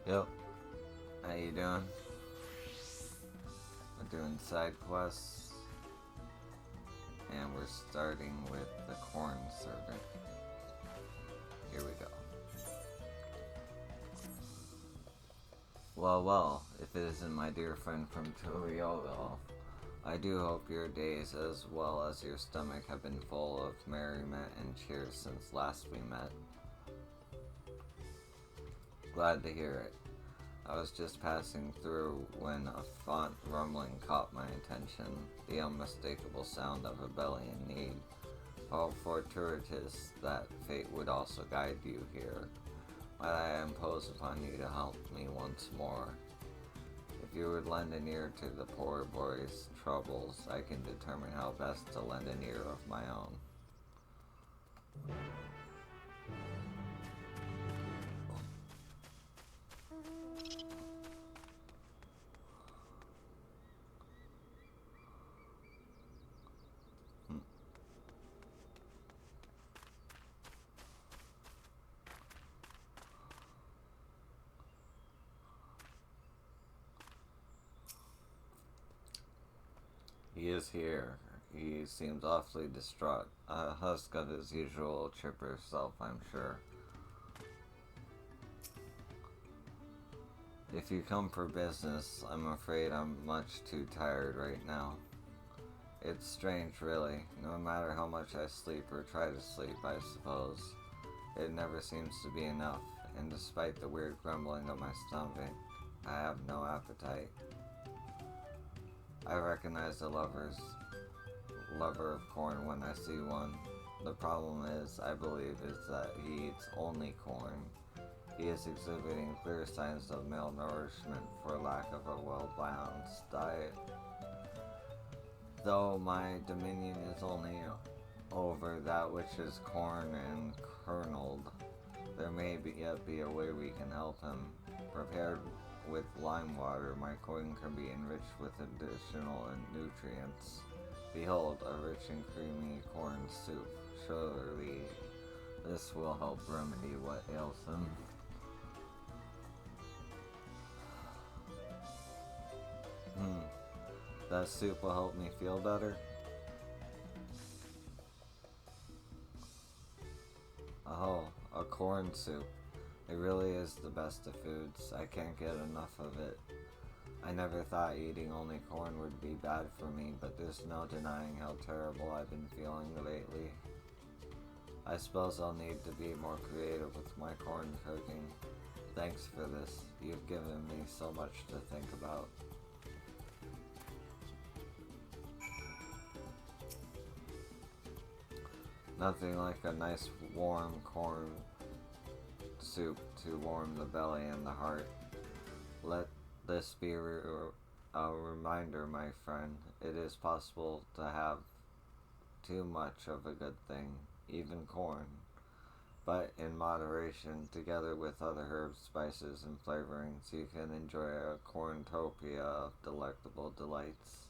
Yep. How you doing? We're doing side quests, and we're starting with the corn servant. Here we go. Well, if it isn't my dear friend from Toriolo, I do hope your days as well as your stomach have been full of merriment and cheer since last we met. Glad to hear it. I was just passing through when a faint rumbling caught my attention, the unmistakable sound of a belly in need. How fortuitous that fate would also guide you here. Might I impose upon you to help me once more? If you would lend an ear to the poor boy's troubles, I can determine how best to lend an ear of my own. He is here. He seems awfully distraught. A husk of his usual chipper self, I'm sure. If you come for business, I'm afraid I'm much too tired right now. It's strange, really. No matter how much I sleep or try to sleep, I suppose, it never seems to be enough, and despite the weird grumbling of my stomach, I have no appetite. I recognize the lover of corn when I see one. The problem is, I believe, is that he eats only corn. He is exhibiting clear signs of malnourishment for lack of a well-balanced diet. Though my dominion is only over that which is corn and kerneled, there may yet be a way we can help him. Prepared with lime water, my corn can be enriched with additional nutrients. Behold, a rich and creamy corn soup. Surely this will help remedy what ails him. That soup will help me feel better? Oh, a corn soup. It really is the best of foods. I can't get enough of it. I never thought eating only corn would be bad for me, but there's no denying how terrible I've been feeling lately. I suppose I'll need to be more creative with my corn cooking. Thanks for this. You've given me so much to think about. Nothing like a nice warm corn soup to warm the belly and the heart. Let this be a reminder, my friend. It is possible to have too much of a good thing, even corn, but in moderation, together with other herbs, spices, and flavorings, you can enjoy a corntopia of delectable delights.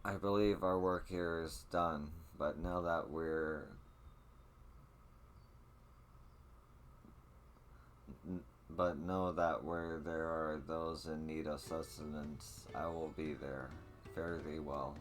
I believe our work here is done, but now that but know that where there are those in need of sustenance, I will be there. Fare thee well.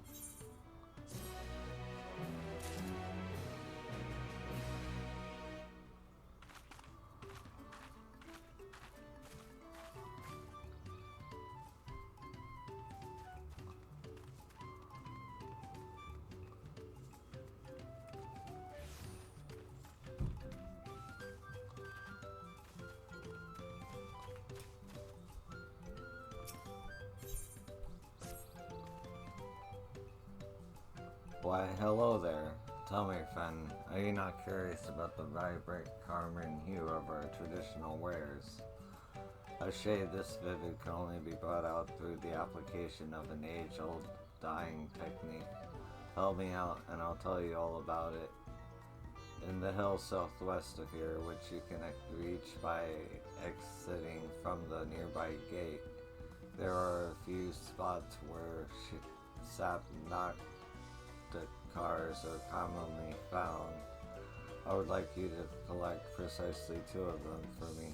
Why, hello there. Tell me, friend, are you not curious about the vibrant carmine hue of our traditional wares? A shade this vivid can only be brought out through the application of an age-old dyeing technique. Help me out, and I'll tell you all about it. In the hills southwest of here, which you can reach by exiting from the nearby gate, there are a few spots where sap not the cars are commonly found. I would like you to collect precisely 2 of them for me.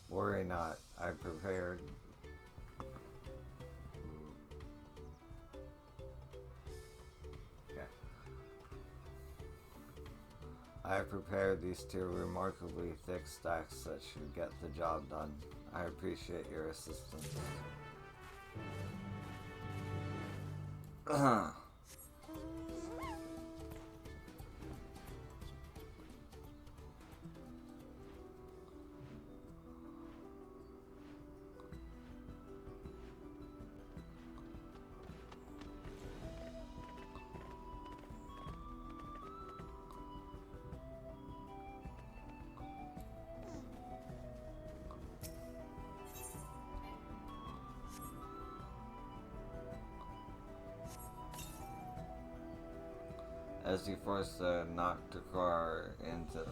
Worry not, I prepared. Okay. I have prepared these 2 remarkably thick stacks that should get the job done. I appreciate your assistance. As you force the Nocticore into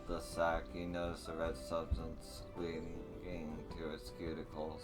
the sack, you notice a red substance clinging to its cuticles.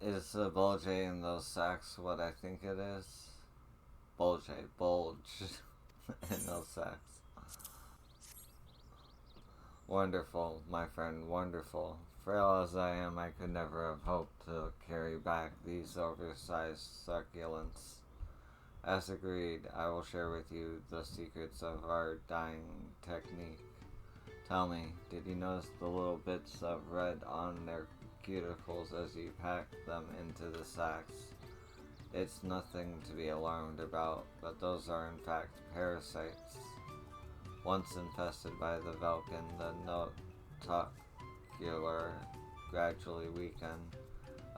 Is the bulge in those sacks what I think it is? Bulge in those sacks. Wonderful, my friend, wonderful. Frail as I am, I could never have hoped to carry back these oversized succulents. As agreed, I will share with you the secrets of our dyeing technique. Tell me, did you notice the little bits of red on their cuticles as you pack them into the sacks? It's nothing to be alarmed about, but those are in fact parasites. Once infested by the Velkin, the notocular gradually weaken.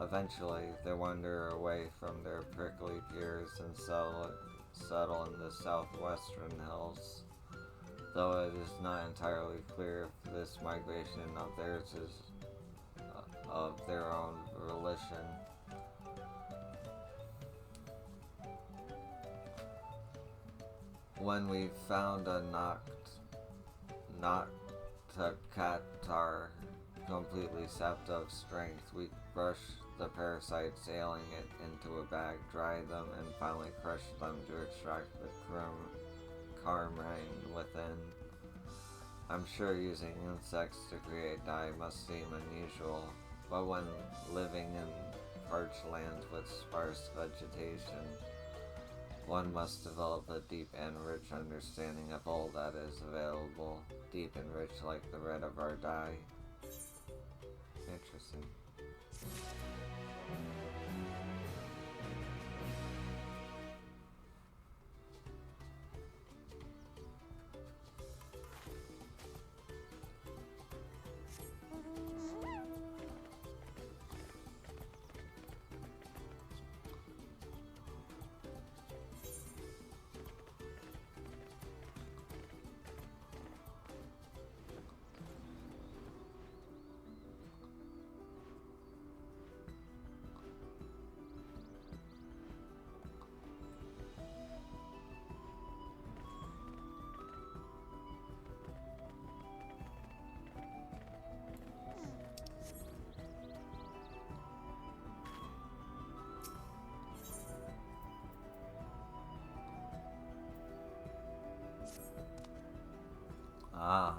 Eventually, they wander away from their prickly peers and settle in the southwestern hills. Though it is not entirely clear if this migration of theirs is of their own volition. When we found a Nocticatar completely sapped of strength, we crushed the parasites, ailing it into a bag, dry them, and finally crush them to extract the carmine within. I'm sure using insects to create dye must seem unusual, but when living in parched lands with sparse vegetation, one must develop a deep and rich understanding of all that is available, deep and rich like the red of our dye. Interesting. Ah,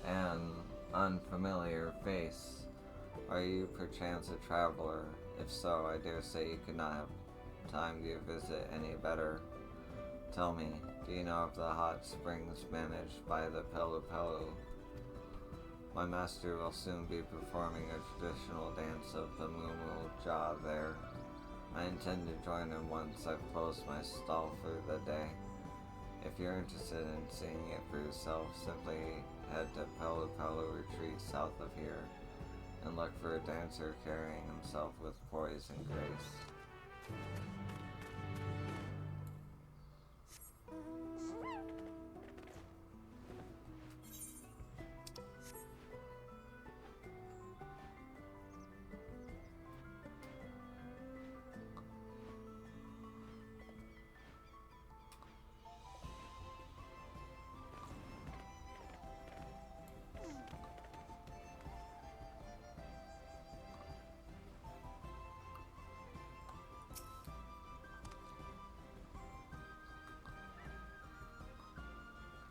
an unfamiliar face. Are you perchance a traveler? If so, I dare say you could not have timed your visit any better. Tell me, do you know of the hot springs managed by the Pelu Pelu? My master will soon be performing a traditional dance of the Mumu Ja there. I intend to join him once I've closed my stall for the day. If you're interested in seeing it for yourself, simply head to Palo Palo Retreat south of here and look for a dancer carrying himself with poise and grace.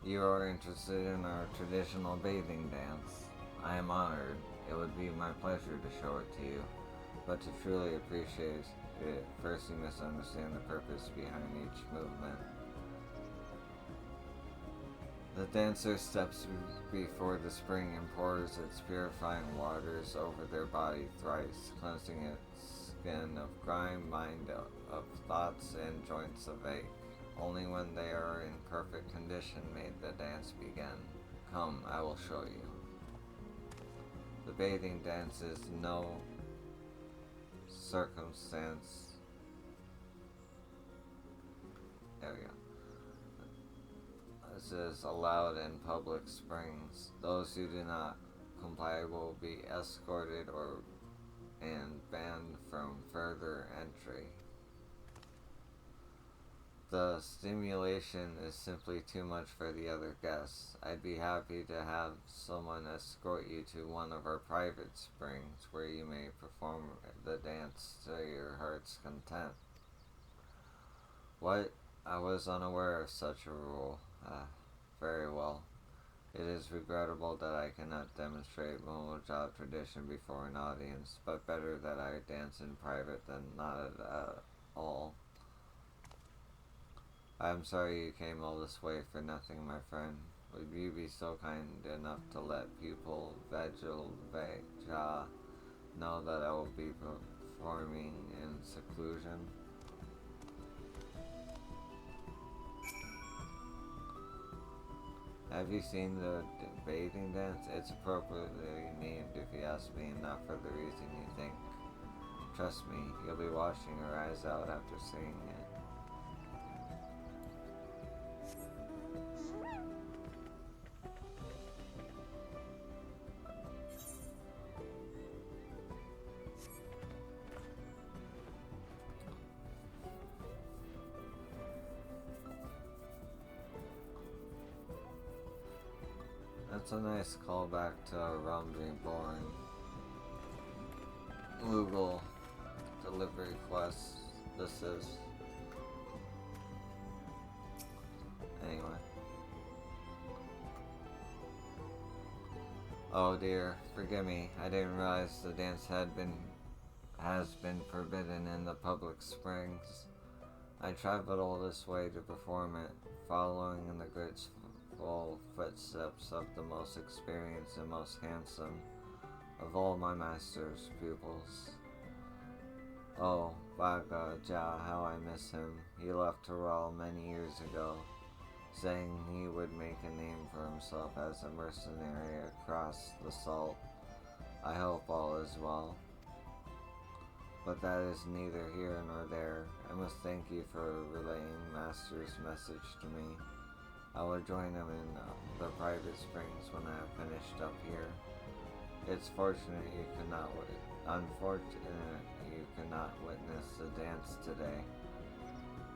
You are interested in our traditional bathing dance. I am honored. It would be my pleasure to show it to you. But to truly appreciate it, first you must understand the purpose behind each movement. The dancer steps before the spring and pours its purifying waters over their body thrice, cleansing its skin of grime, mind of thoughts, and joints of ache. Only when they are in perfect condition may the dance begin. Come, I will show you. The bathing dance is no circumstance. There we go. This is allowed in public springs. Those who do not comply will be escorted and banned from further entry. The stimulation is simply too much for the other guests. I'd be happy to have someone escort you to one of our private springs where you may perform the dance to your heart's content. What? I was unaware of such a rule. Very well. It is regrettable that I cannot demonstrate Momojob tradition before an audience, but better that I dance in private than not at all. I'm sorry you came all this way for nothing, my friend. Would you be so kind enough to let pupil Vegil Veja know that I will be performing in seclusion? Have you seen the bathing dance? It's appropriately named if you ask me, and not for the reason you think. Trust me, you'll be washing your eyes out after seeing it. That's a nice callback to a Realm being born. Google delivery quest. This is. Anyway. Oh dear, forgive me. I didn't realize the dance has been forbidden in the public springs. I traveled all this way to perform it, following in the graceful footsteps of the most experienced and most handsome of all my master's pupils. Oh, Baga Ja, how I miss him. He left Terrell many years ago, saying he would make a name for himself as a mercenary across the salt. I hope all is well. But that is neither here nor there. I must thank you for relaying Master's message to me. I will join him in the private springs when I have finished up here. It's unfortunate you cannot witness the dance today,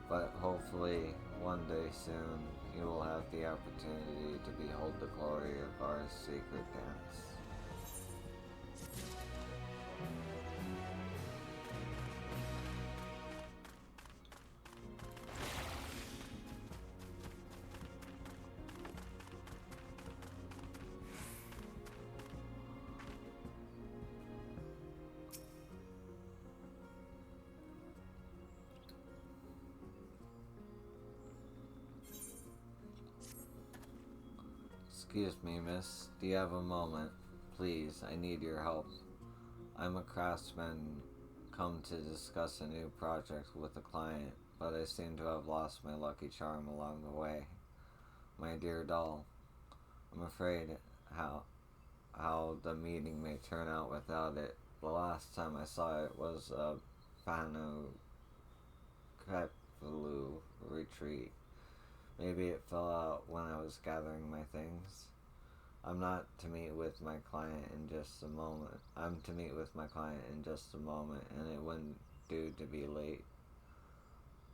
but hopefully one day soon you will have the opportunity to behold the glory of our sacred dance. Excuse me, miss. Do you have a moment? Please, I need your help. I'm a craftsman come to discuss a new project with a client, but I seem to have lost my lucky charm along the way. My dear doll, I'm afraid how how the meeting may turn out without it. The last time I saw it was a Banu Keplu retreat. Maybe it fell out when I was gathering my things. I'm not to meet with my client in just a moment. I'm to meet with my client in just a moment, and it wouldn't do to be late.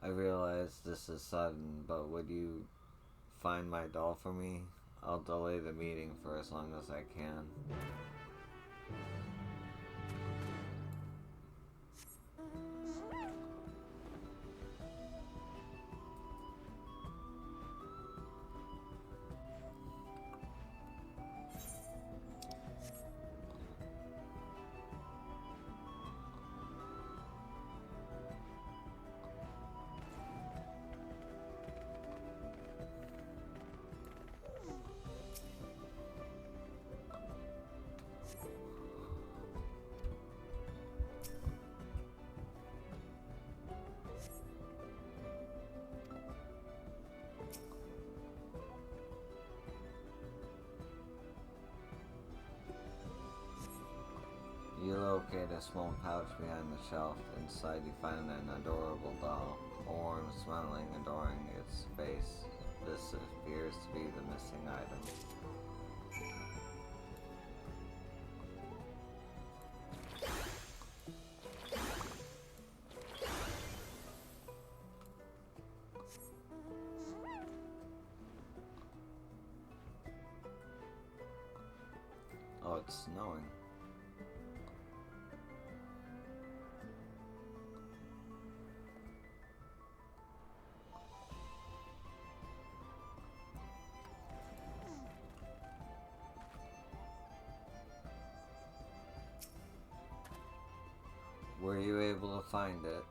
I realize this is sudden, but would you find my doll for me? I'll delay the meeting for as long as I can. You locate a small pouch behind the shelf. Inside you find an adorable doll, warm, smiling, adoring its face. This appears to be the missing item. Oh, it's snowing. Were you able to find it?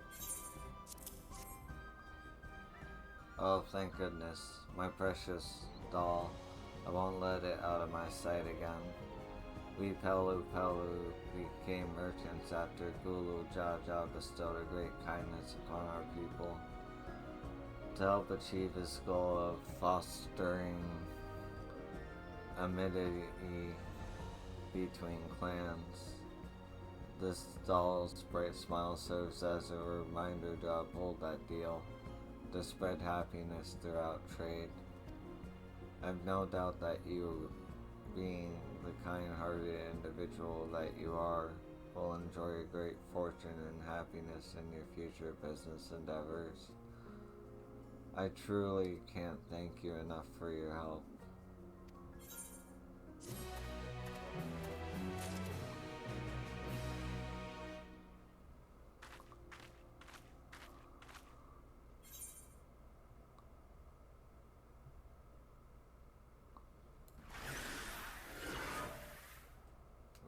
Oh, thank goodness. My precious doll. I won't let it out of my sight again. We Pelu Pelu became merchants after Gulu Jaja bestowed a great kindness upon our people to help achieve his goal of fostering amity between clans. This doll's bright smile serves as a reminder to uphold that deal, to spread happiness throughout trade. I've no doubt that you, being the kind-hearted individual that you are, will enjoy a great fortune and happiness in your future business endeavors. I truly can't thank you enough for your help.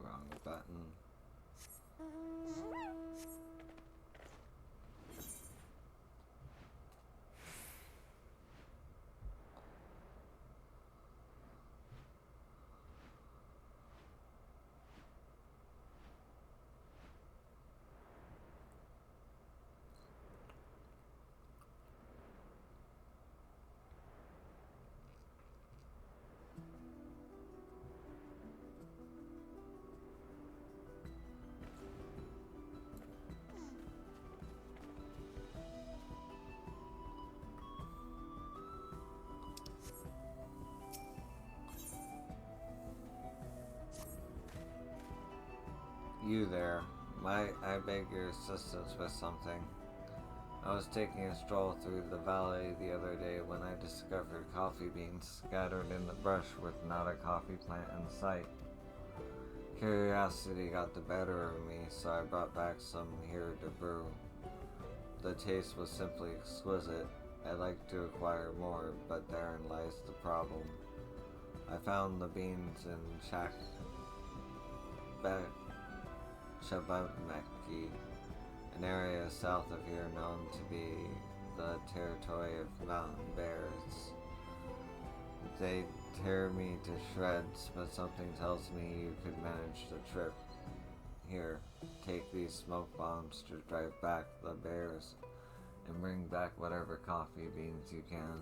Wrong button. You there. I beg your assistance with something. I was taking a stroll through the valley the other day when I discovered coffee beans scattered in the brush with not a coffee plant in sight. Curiosity got the better of me, so I brought back some here to brew. The taste was simply exquisite. I'd like to acquire more, but therein lies the problem. I found the beans in Chababmeki, an area south of here known to be the territory of mountain bears. They tear me to shreds, but something tells me you could manage the trip. Here, take these smoke bombs to drive back the bears and bring back whatever coffee beans you can.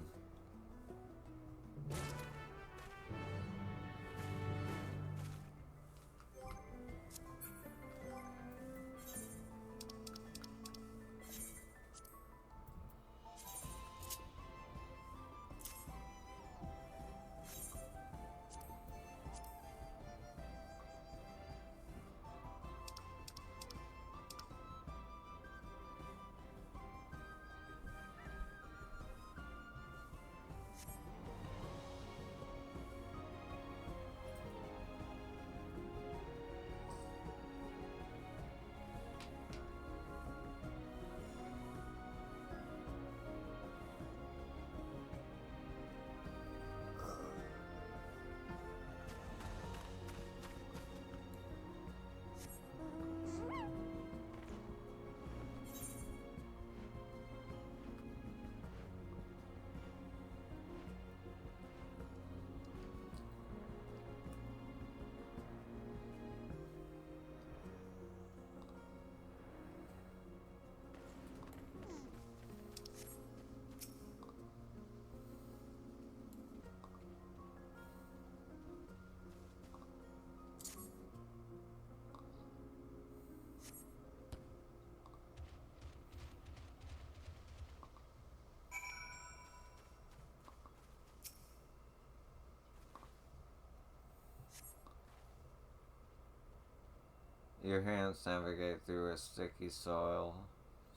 Your hands navigate through a sticky soil,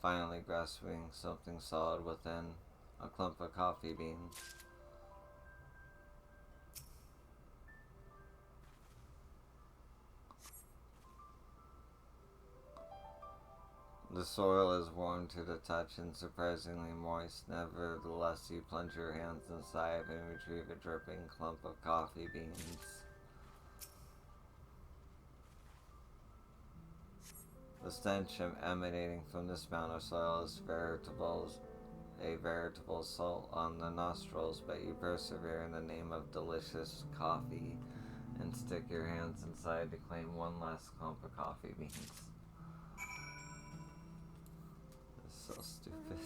finally grasping something solid within, a clump of coffee beans. The soil is warm to the touch and surprisingly moist. Nevertheless, you plunge your hands inside and retrieve a dripping clump of coffee beans. The stench emanating from this mound of soil is a veritable assault on the nostrils, but you persevere in the name of delicious coffee and stick your hands inside to claim one last clump of coffee beans. So stupid.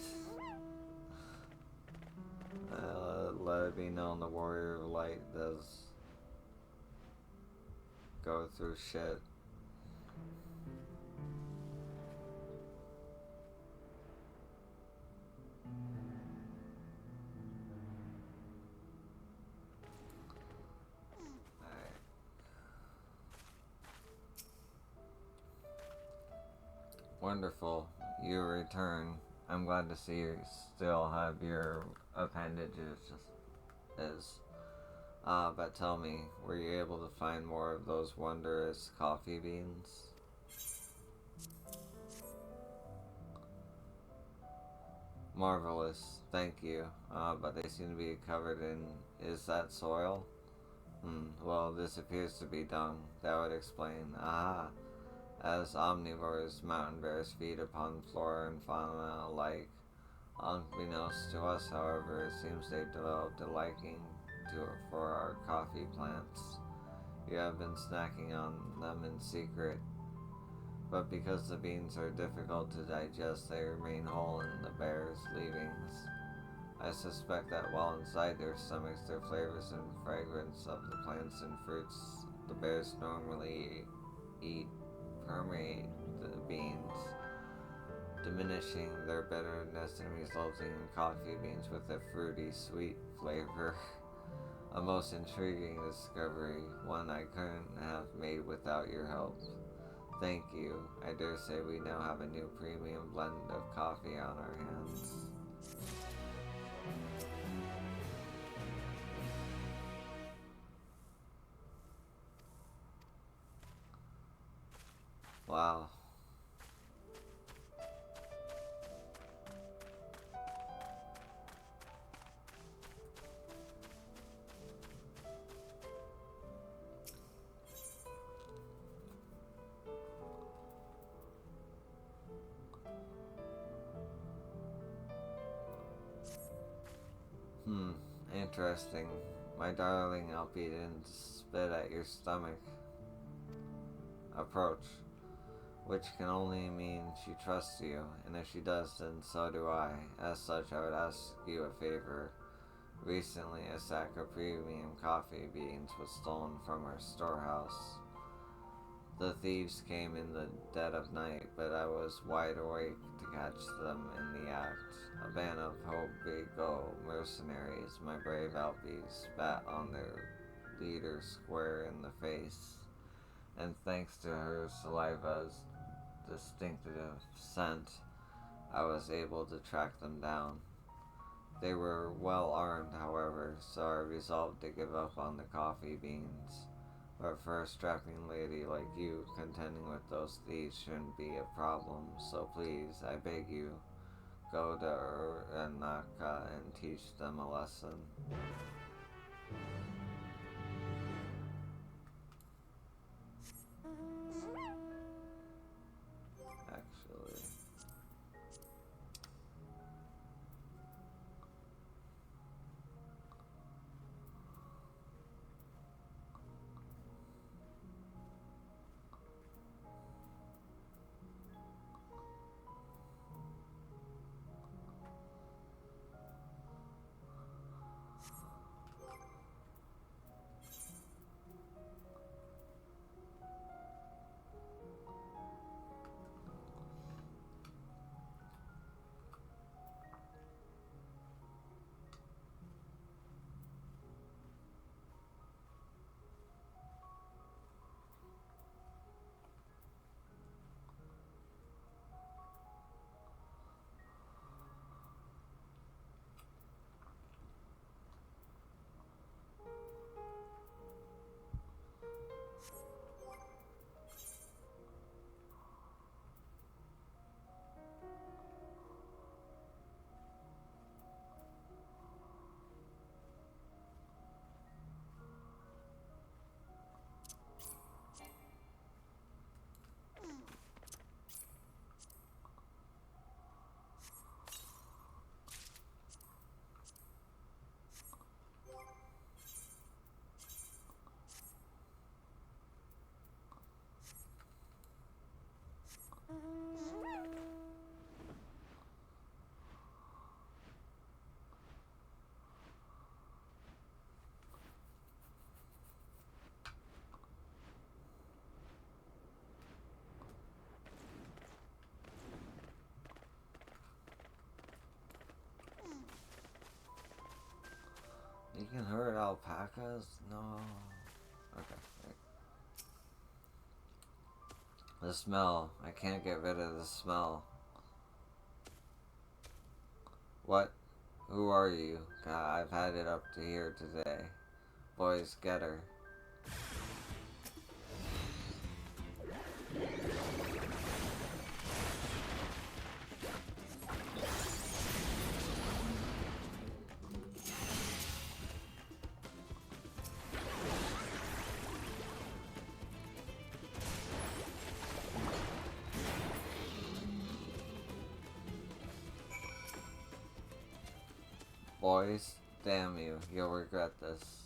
Let it be known the warrior of light does go through shit. Alright. Wonderful. You return. I'm glad to see you still have your appendages. But tell me, were you able to find more of those wondrous coffee beans? Marvelous, thank you. But they seem to be covered in. Is that soil? Well, this appears to be dung. That would explain. Ah, as omnivores, mountain bears feed upon flora and fauna alike. Unbeknownst to us, however, it seems they've developed a liking for our coffee plants. You have been snacking on them in secret, but because the beans are difficult to digest, they remain whole in the bears' leavings. I suspect that while inside their stomachs, their flavors and fragrance of the plants and fruits the bears normally eat permeate the beans, diminishing their bitterness and resulting in coffee beans with a fruity, sweet flavor. A most intriguing discovery, one I couldn't have made without your help. Thank you. I dare say we now have a new premium blend of coffee on our hands. Wow. Interesting. My darling, I'll beat and spit at your stomach. Approach. Which can only mean she trusts you, and if she does, then so do I. As such, I would ask you a favor. Recently, a sack of premium coffee beans was stolen from our storehouse. The thieves came in the dead of night, but I was wide awake to catch them in the act. A band of Hobigo mercenaries, my brave Alpies, spat on their leader square in the face, and thanks to her saliva's distinctive scent, I was able to track them down. They were well armed, however, so I resolved to give up on the coffee beans. But for a strapping lady like you, contending with those thieves shouldn't be a problem, so please, I beg you, go to Uranaka and teach them a lesson. Actually, you can hurt alpacas? No. Okay. The smell. I can't get rid of the smell. What? Who are you? God, I've had it up to here today. Boys, get her. Boys, damn you, you'll regret this.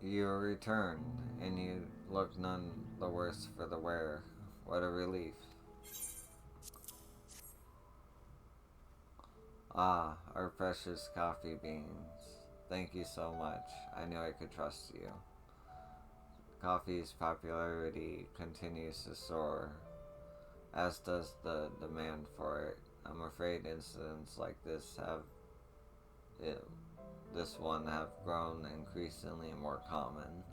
You returned, and you look none the worse for the wear. What a relief. Ah, our precious coffee beans. Thank you so much. I knew I could trust you. Coffee's popularity continues to soar, as does the demand for it. I'm afraid incidents like it, this one have grown increasingly more common.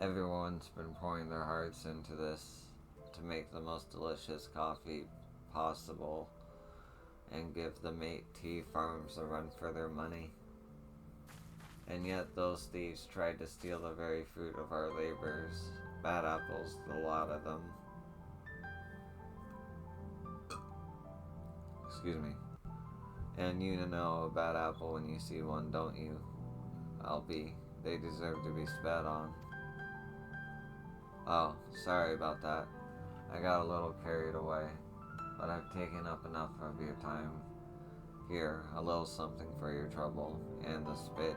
Everyone's been pouring their hearts into this to make the most delicious coffee possible, and give the mate tea farms a run for their money. And yet those thieves tried to steal the very fruit of our labors. Bad apples, a lot of them. Excuse me. And you know a bad apple when you see one, don't you? They deserve to be spat on. Oh, sorry about that. I got a little carried away, but I've taken up enough of your time. Here, a little something for your trouble, and the spittle.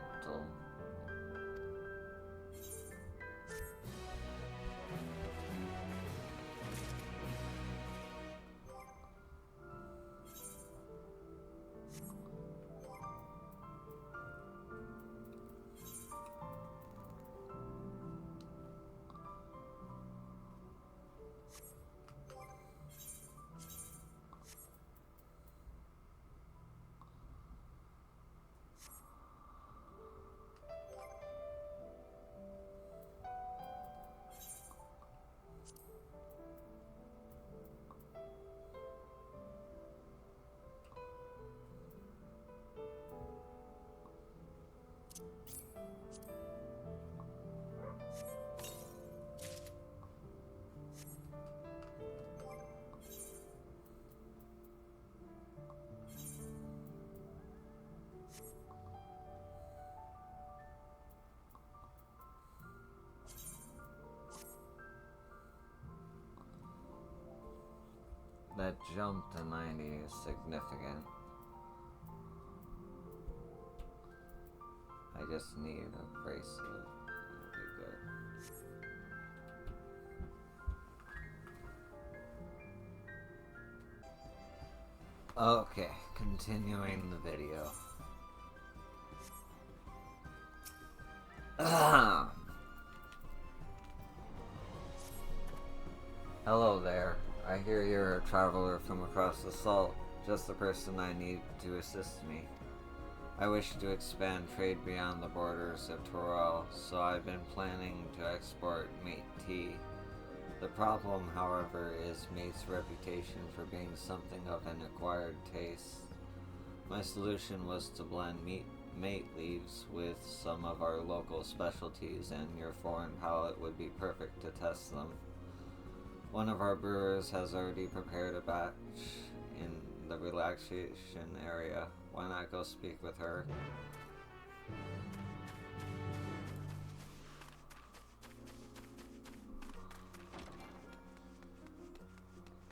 That jump to 90 is significant. I just need a bracelet. That'll be good. Okay, continuing the video. Hello there. I hear you're a traveler from across the salt, just the person I need to assist me. I wish to expand trade beyond the borders of Torel, so I've been planning to export mate tea. The problem, however, is mate's reputation for being something of an acquired taste. My solution was to blend mate leaves with some of our local specialties, and your foreign palate would be perfect to test them. One of our brewers has already prepared a batch in the relaxation area. Why not go speak with her?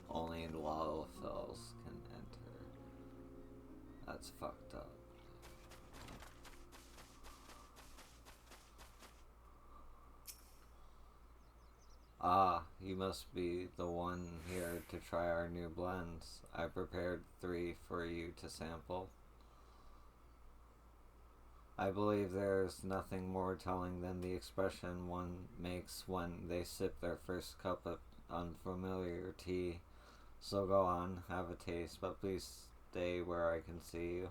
Only Lawfels can enter. That's fucked up. Ah, you must be the one here to try our new blends. I prepared 3 for you to sample. I believe there's nothing more telling than the expression one makes when they sip their first cup of unfamiliar tea. So go on, have a taste, but please stay where I can see you.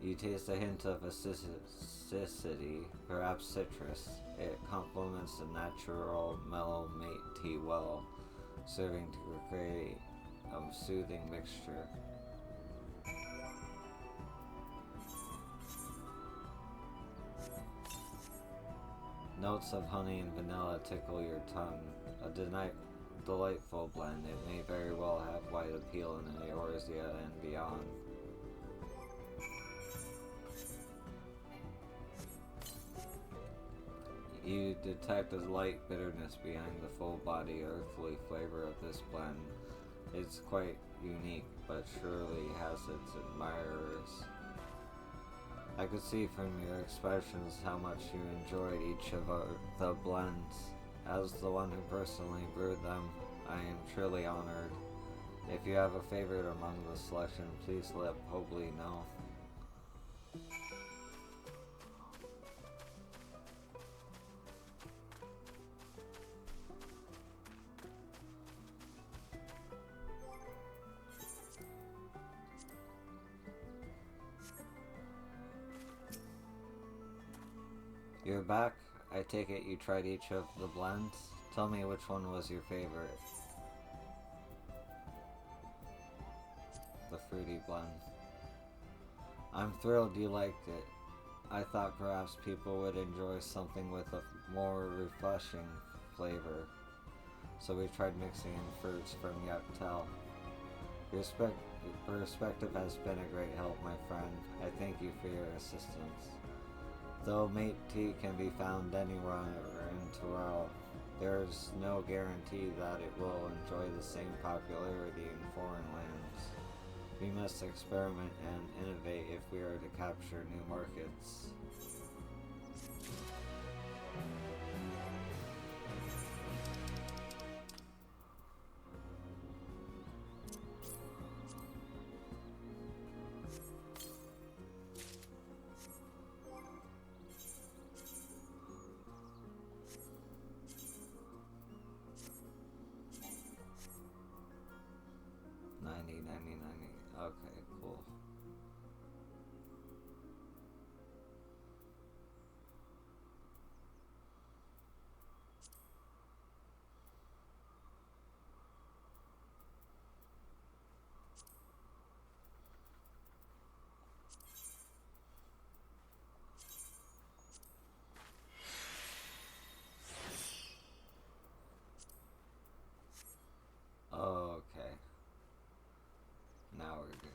You taste a hint of acidity, perhaps citrus. It complements the natural mellow mate tea well, serving to create a soothing mixture. Notes of honey and vanilla tickle your tongue. A delightful blend. It may very well have wide appeal in Eorzea and beyond. You detect a light bitterness behind the full-body, earthly flavor of this blend. It's quite unique, but surely has its admirers. I could see from your expressions how much you enjoyed each of the blends. As the one who personally brewed them, I am truly honored. If you have a favorite among the selection, please let Hobley know. You're back? I take it you tried each of the blends? Tell me which one was your favorite. The fruity blend. I'm thrilled you liked it. I thought perhaps people would enjoy something with a more refreshing flavor, so we tried mixing in fruits from Yuctel. Your perspective has been a great help, my friend. I thank you for your assistance. Though mate tea can be found anywhere in Terrell, there is no guarantee that it will enjoy the same popularity in foreign lands. We must experiment and innovate if we are to capture new markets. $90. Okay, cool. Okay, now we're good.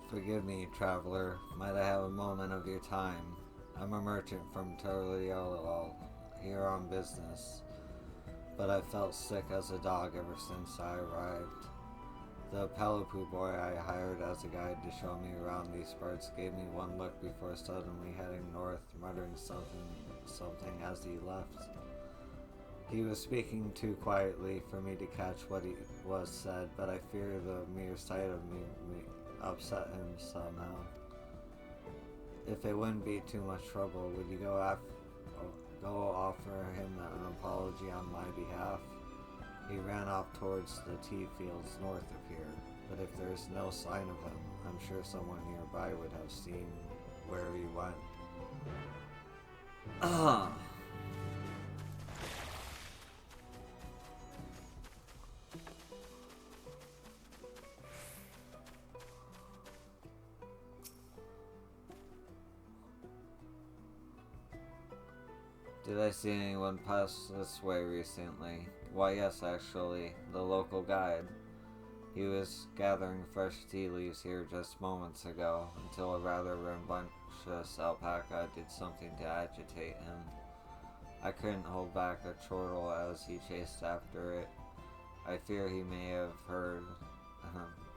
Forgive me, traveler. Might I have a moment of your time? I'm a merchant from Turliolol, here on business, but I felt sick as a dog ever since I arrived. The Palupu boy I hired as a guide to show me around these parts gave me one look before suddenly heading north, muttering something as he left. He was speaking too quietly for me to catch what he was said, but I fear the mere sight of me upset him somehow. If it wouldn't be too much trouble, would you go offer him an apology on my behalf? He ran off towards the tea fields north of here, but if there's no sign of him, I'm sure someone nearby would have seen where he went. Did I see anyone pass this way recently? Why, yes, actually, the local guide. He was gathering fresh tea leaves here just moments ago, until a rather rambunctious alpaca did something to agitate him. I couldn't hold back a chortle as he chased after it. I fear he may have heard.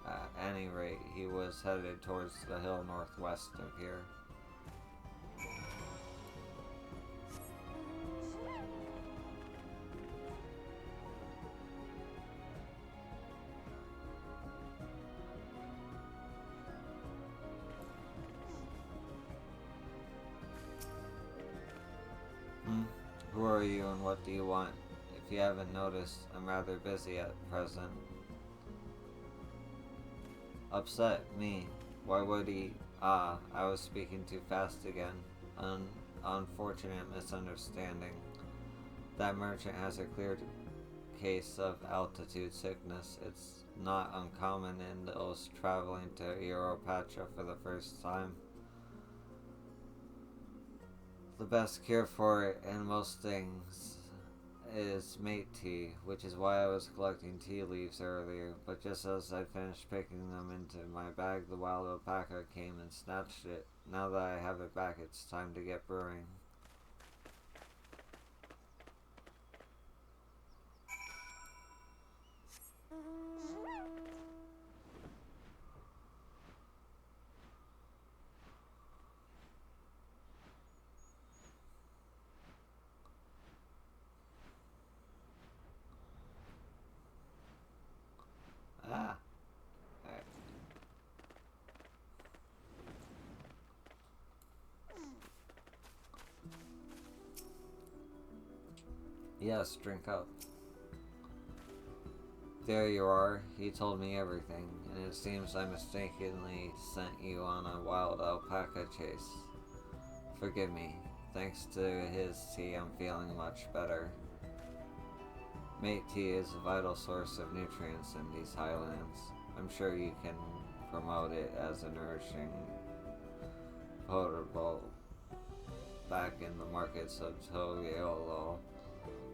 At any rate, he was headed towards the hill northwest of here. Who are you and what do you want? If you haven't noticed, I'm rather busy at present. Upset? Me? Why would he? Ah, I was speaking too fast again. Unfortunate misunderstanding. That merchant has a clear case of altitude sickness. It's not uncommon in those traveling to Europacha for the first time. The best cure for it in most things is mate tea, which is why I was collecting tea leaves earlier, but just as I finished picking them into my bag, the wild alpaca came and snatched it. Now that I have it back, it's time to get brewing. Ah. Alright. Yes, drink up. There you are. He told me everything, and it seems I mistakenly sent you on a wild alpaca chase. Forgive me. Thanks to his tea, I'm feeling much better. Mate tea is a vital source of nutrients in these highlands. I'm sure you can promote it as a nourishing potable back in the markets of Toyolo.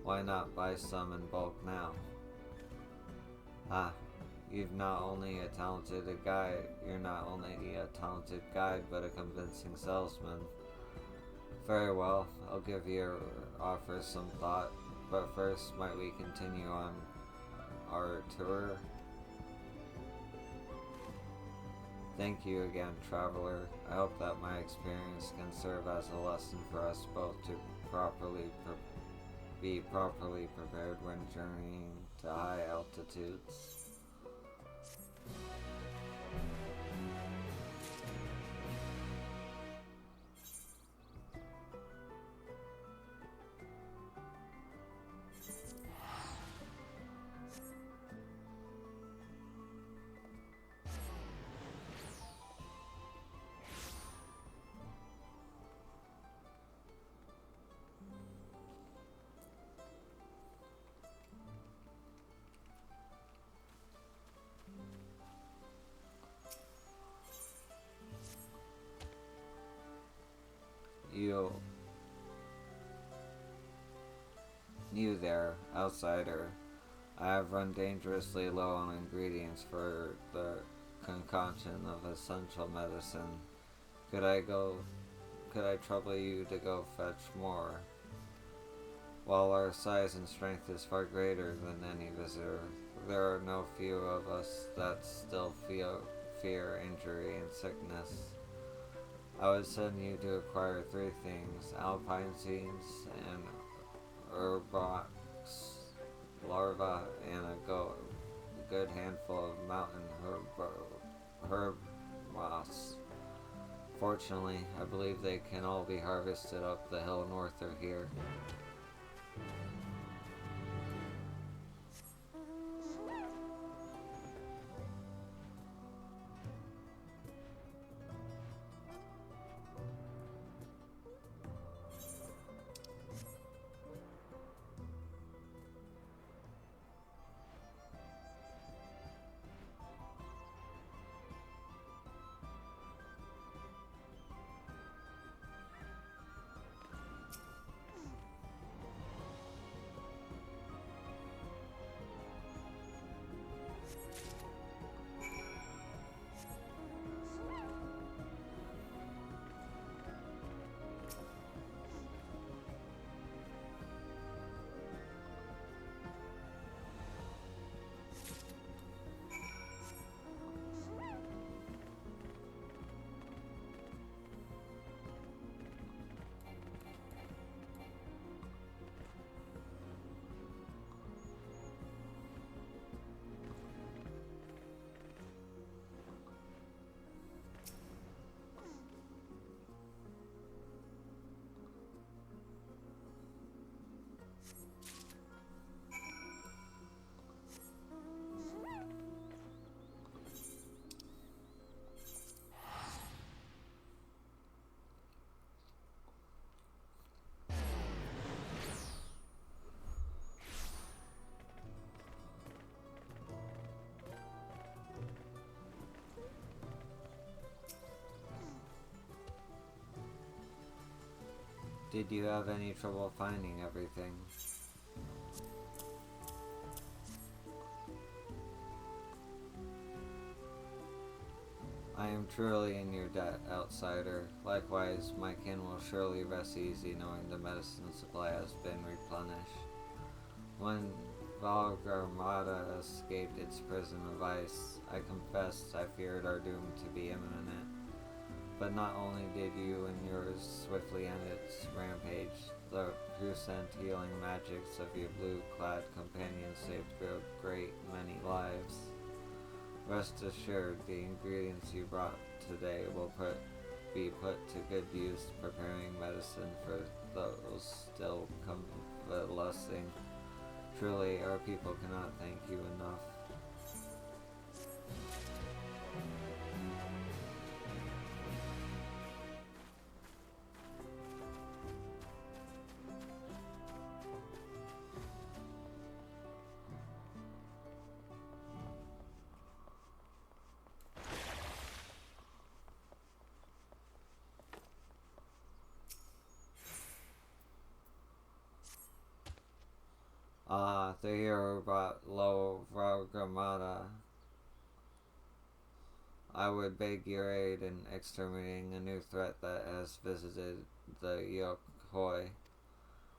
Why not buy some in bulk now? Ah, you're not only a talented guide, but a convincing salesman. Very well, I'll give your offer some thought, but first, might we continue on our tour? Thank you again, traveler. I hope that my experience can serve as a lesson for us both to be properly prepared when journeying to high altitudes. You there, outsider. I have run dangerously low on ingredients for the concoction of essential medicine. Could I go could I trouble you to go fetch more? While our size and strength is far greater than any visitor, there are no few of us that still fear injury and sickness. I would send you to acquire three things: alpine seeds, an herbox larva, and a good handful of mountain herb moss. Fortunately, I believe they can all be harvested up the hill north of here. Did you have any trouble finding everything? I am truly in your debt, outsider. Likewise, my kin will surely rest easy knowing the medicine supply has been replenished. When Valgarmada escaped its prison of ice, I confessed I feared our doom to be imminent. But not only did you and yours swiftly end its rampage, the puissant healing magics of your blue-clad companions saved a great many lives. Rest assured, the ingredients you brought today will be put to good use preparing medicine for those still blessing. Truly, our people cannot thank you enough. The hero brought low Vargamata. I would beg your aid in exterminating a new threat that has visited the Yokoi.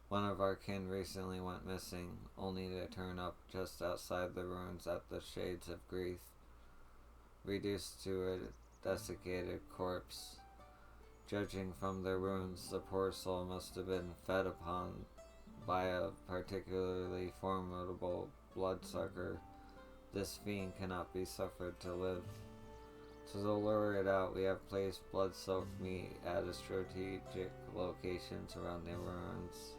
One of our kin recently went missing, only to turn up just outside the ruins at the Shades of Grief, reduced to a desiccated corpse. Judging from the ruins, the poor soul must have been fed upon by a particularly formidable bloodsucker. This fiend cannot be suffered to live. To lure it out, we have placed blood-soaked meat at a strategic locations around the ruins.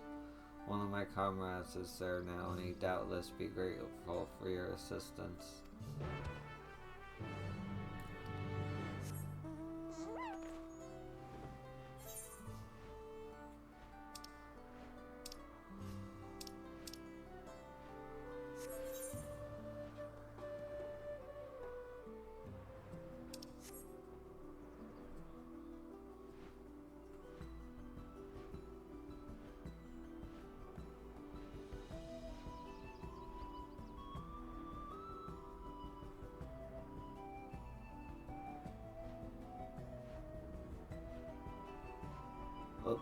One of my comrades is there now, and he'd doubtless be grateful for your assistance. Oh.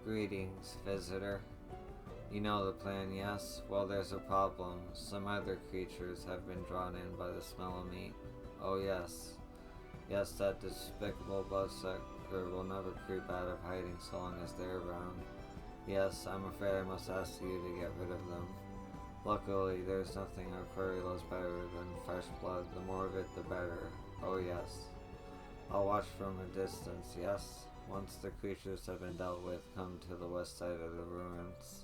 Greetings, visitor. You know the plan, yes? Well, there's a problem. Some other creatures have been drawn in by the smell of meat. Oh, yes. Yes, that despicable bloodsucker will never creep out of hiding so long as they're around. Yes, I'm afraid I must ask you to get rid of them. Luckily, there's nothing our query loves better than fresh blood. The more of it, the better. Oh, yes. I'll watch from a distance, yes? Once the creatures have been dealt with, come to the west side of the ruins.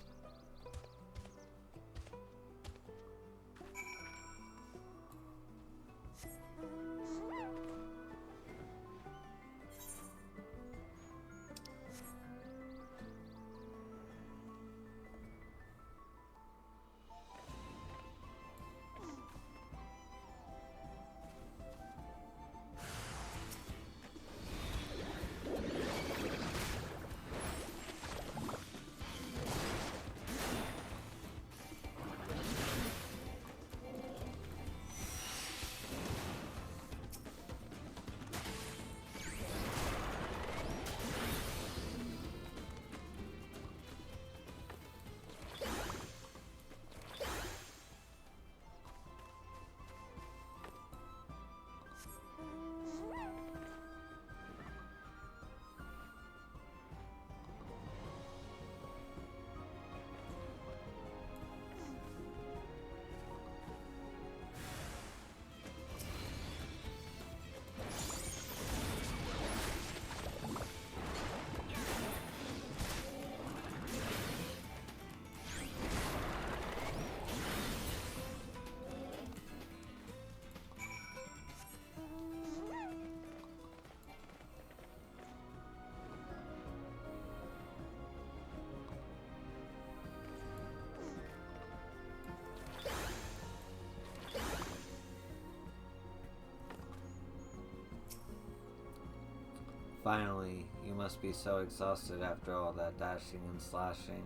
Finally, you must be so exhausted after all that dashing and slashing.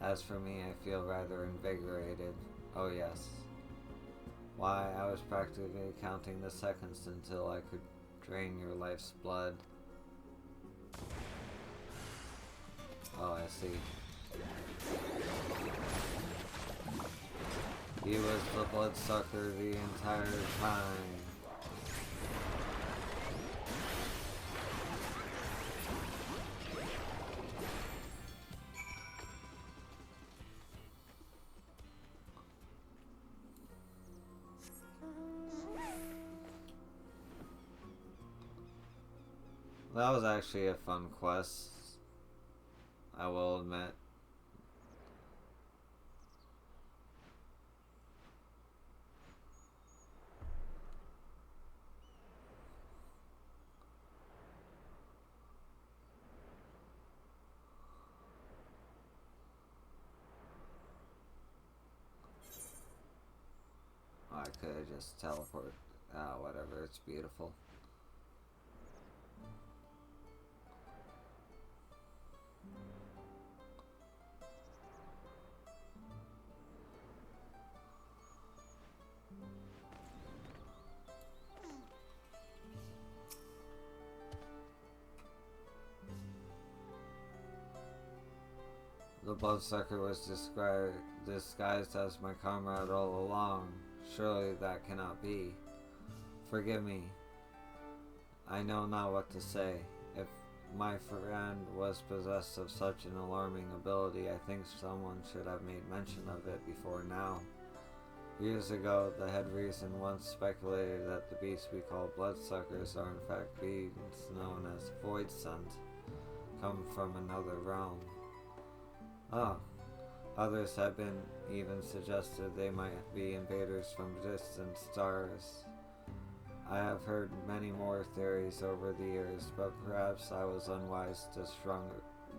As for me, I feel rather invigorated. Oh yes. Why, I was practically counting the seconds until I could drain your life's blood. Oh, I see. He was the bloodsucker the entire time. That was actually a fun quest, I will admit. I could have just teleported. Ah, whatever, it's beautiful. The bloodsucker was disguised as my comrade all along. Surely that cannot be. Forgive me. I know not what to say. If my friend was possessed of such an alarming ability, I think someone should have made mention of it before now. Years ago, the head reason once speculated that the beasts we call bloodsuckers are in fact beings known as void sent, come from another realm. Oh, others have been even suggested they might be invaders from distant stars. I have heard many more theories over the years, but perhaps I was unwise to shrug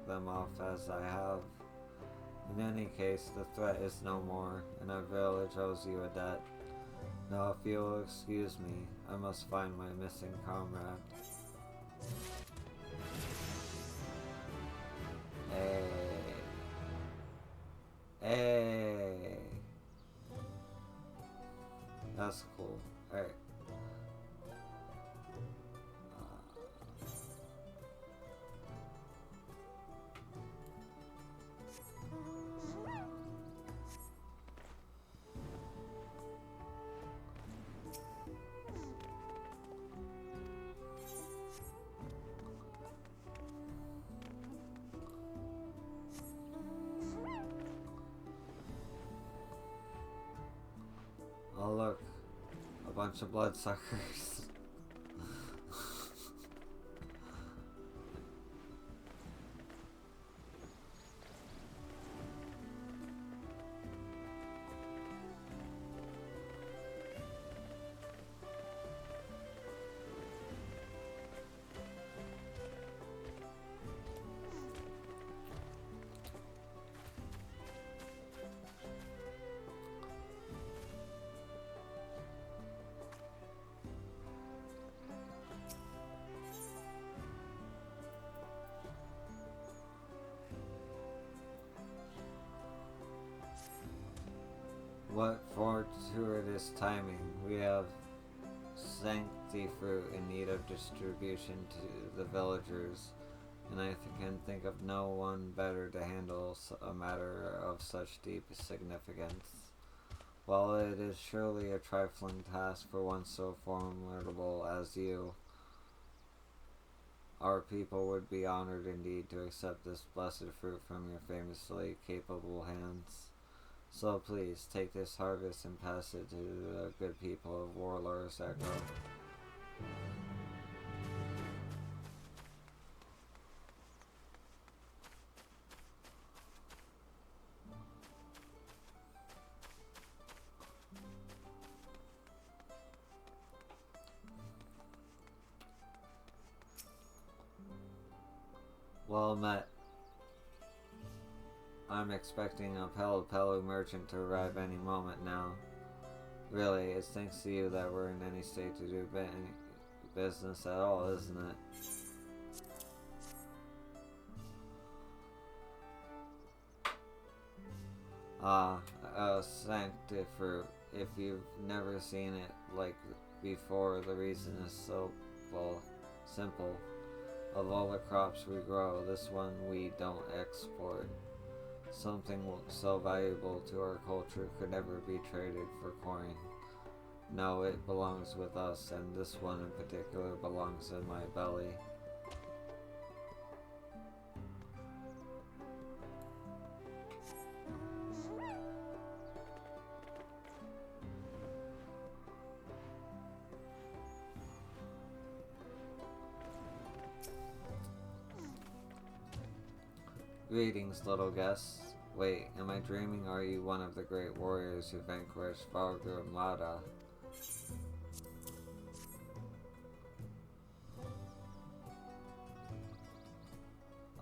them off as I have. In any case, the threat is no more, and our village owes you a debt. Now, if you will excuse me, I must find my missing comrade. Hey. Hey. That's cool. Alright. Oh look, a bunch of bloodsuckers. What fortuitous timing. We have sancti fruit in need of distribution to the villagers, and I can think of no one better to handle a matter of such deep significance. While it is surely a trifling task for one so formidable as you, our people would be honored indeed to accept this blessed fruit from your famously capable hands. So please, take this harvest and pass it to the good people of Warlord's Echo. Well met. I'm expecting a Pelu merchant to arrive any moment now. Really, it's thanks to you that we're in any state to do business at all, isn't it? Sanctifruit. If you've never seen it like before, the reason is so, well, simple. Of all the crops we grow, this one we don't export. Something so valuable to our culture could never be traded for coin. No, it belongs with us, and this one in particular belongs in my belly. Greetings, little guests. Wait, am I dreaming, or are you one of the great warriors who vanquished Vargamada?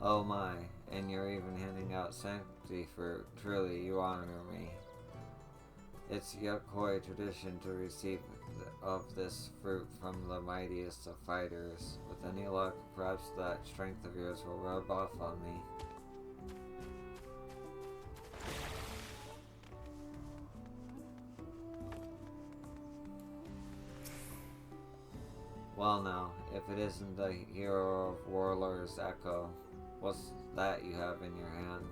Oh my, and you're even handing out sanctity fruit. Truly, you honor me. It's Yokoi tradition to receive of this fruit from the mightiest of fighters. With any luck, perhaps that strength of yours will rub off on me. Well now, if it isn't the hero of Warlord's Echo, what's that you have in your hand?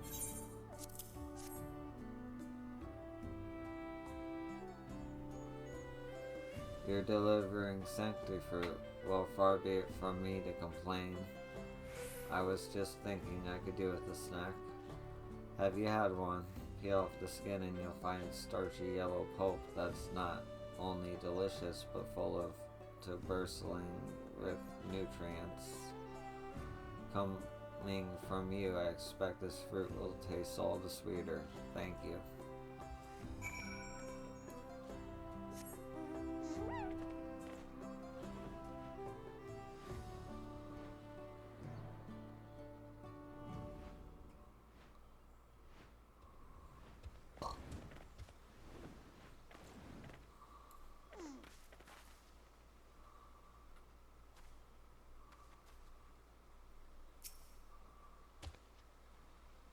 You're delivering sanctity fruit. Well, far be it from me to complain. I was just thinking I could do with a snack. Have you had one? Peel off the skin and you'll find starchy yellow pulp that's not only delicious but full of bursting with nutrients. Coming from you, I expect this fruit will taste all the sweeter. Thank you.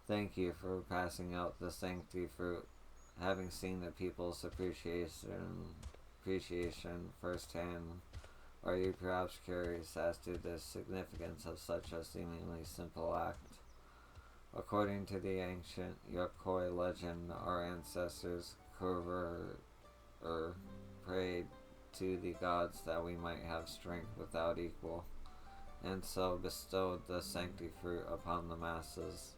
Thank you for passing out the sanctity fruit. Having seen the people's appreciation firsthand, are you perhaps curious as to the significance of such a seemingly simple act? According to the ancient Yokoi legend, our ancestors prayed to the gods that we might have strength without equal, and so bestowed the sanctity fruit upon the masses.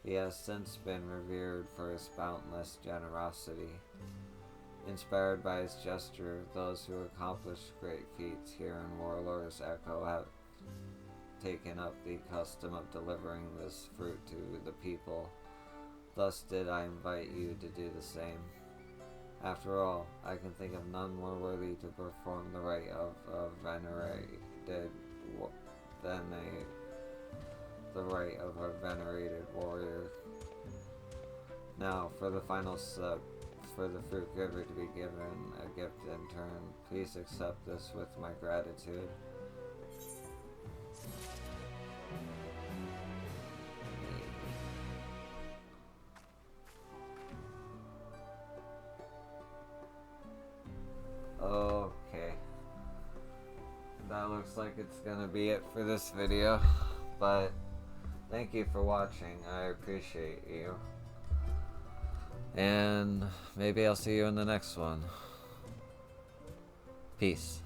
He has since been revered for his boundless generosity. Inspired by his gesture, those who accomplish great feats here in Warlord's Echo have taken up the custom of delivering this fruit to the people. Thus did I invite you to do the same. After all, I can think of none more worthy to perform the rite of the rite of a venerated warrior. Now, for the final step, for the fruit giver to be given a gift in turn, please accept this with my gratitude. Okay. That looks like it's gonna be it for this video, but thank you for watching. I appreciate you. And maybe I'll see you in the next one. Peace.